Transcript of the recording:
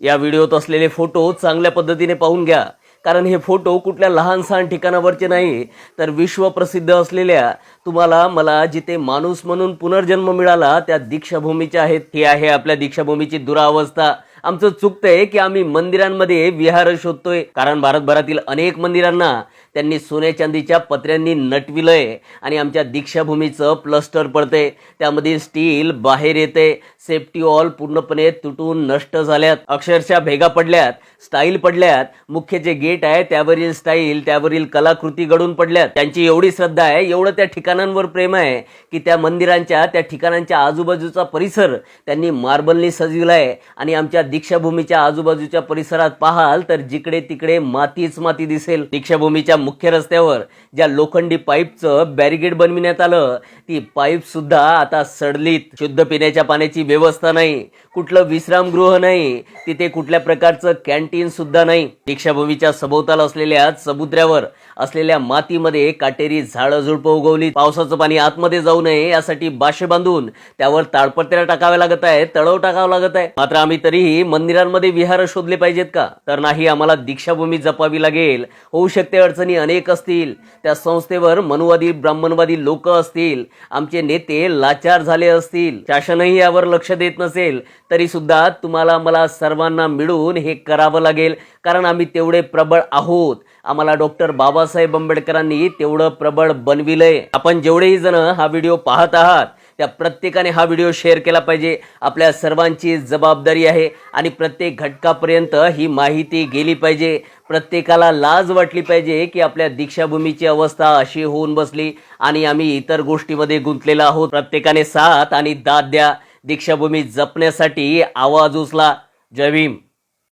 या व्हिडिओत असलेले फोटो चांगल्या पद्धतीने पाहून घ्या, कारण हे फोटो कुठल्या लहान सहान ठिकाणावरचे नाही, तर विश्वप्रसिद्ध असलेल्या तुम्हाला मला जिथे माणूस म्हणून पुनर्जन्म मिळाला त्या दीक्षाभूमीचे आहेत. ही आहे आपल्या दीक्षाभूमीची दुरावस्था. आमचं चुकतंय की आम्ही मंदिरांमध्ये विहार शोधतोय, कारण भारतभरातील अनेक मंदिरांना त्यांनी सोने चांदीच्या पत्र्यांनी नटविलंय आणि आमच्या दीक्षाभूमीचं प्लस्टर पडते, त्यामधील स्टील बाहेर येते, सेफ्टी वॉल पूर्णपणे तुटून नष्ट झाल्यात, अक्षरशः भेगा पडल्यात, स्टाईल पडल्यात, मुख्य जे गेट आहे त्यावरील स्टाईल, त्यावरील कलाकृती गळून पडल्यात. त्यांची एवढी श्रद्धा आहे, एवढं त्या ठिकाणांवर प्रेम आहे की त्या मंदिरांच्या त्या ठिकाणांच्या आजूबाजूचा परिसर त्यांनी मार्बलनी सजविलाय आणि आमच्या दीक्षाभूमीच्या आजूबाजूच्या परिसरात पाहाल तर जिकडे तिकडे मातीच माती दिसेल. दीक्षाभूमीच्या मुख्य रस्त्यावर ज्या लोखंडी पाईपचं बॅरिगेड बनविण्यात आलं, ती पाईप सुद्धा आता सडलीत. शुद्ध पिण्याच्या पाण्याची व्यवस्था नाही, कुठलं विश्रामगृह नाही, तिथे कुठल्या प्रकारचं कॅन्टीन सुद्धा नाही. दीक्षाभूमीच्या सभोवताल असलेल्या समुद्रावर असलेल्या मातीमध्ये काटेरी झाडं झुडपं उगवली. पावसाचं पाणी आतमध्ये जाऊ नये यासाठी बाशे बांधून त्यावर ताडपत्र्या टाकाव्या लागत आहे, तळव टाकावं लागत आहे. मात्र आम्ही तरीही मंदिरांमध्ये विहार शोधले पाहिजेत का? तर नाही, आम्हाला दीक्षाभूमी जपावी लागेल. होऊ शकते अडचणी अनेक असतील, त्या संस्थेवर मनुवादी ब्राह्मणवादी लोक असतील, आमचे नेते लाचार झाले असतील, शासनही यावर लक्ष देत नसेल, तरी सुद्धा तुम्हाला मला सर्वांना मिळून हे करावं लागेल, कारण आम्ही तेवढे प्रबळ आहोत. आम्हाला डॉक्टर बाबासाहेब आंबेडकरांनी तेवढं प्रबळ बनविलंय. आपण जेवढेही जण हा व्हिडिओ पाहत आहात त्या प्रत्येकाने हा व्हिडिओ शेअर केला पाहिजे. आपल्या सर्वांची जबाबदारी आहे आणि प्रत्येक घटकापर्यंत ही माहिती गेली पाहिजे. प्रत्येकाला लाज वाटली पाहिजे की आपल्या दीक्षाभूमीची अवस्था अशी होऊन बसली आणि आम्ही इतर गोष्टीमध्ये गुंतलेलो आहोत. प्रत्येकाने साथ आणि दाद द्या. दीक्षाभूमी जपण्यासाठी आवाज उचला. जय भीम.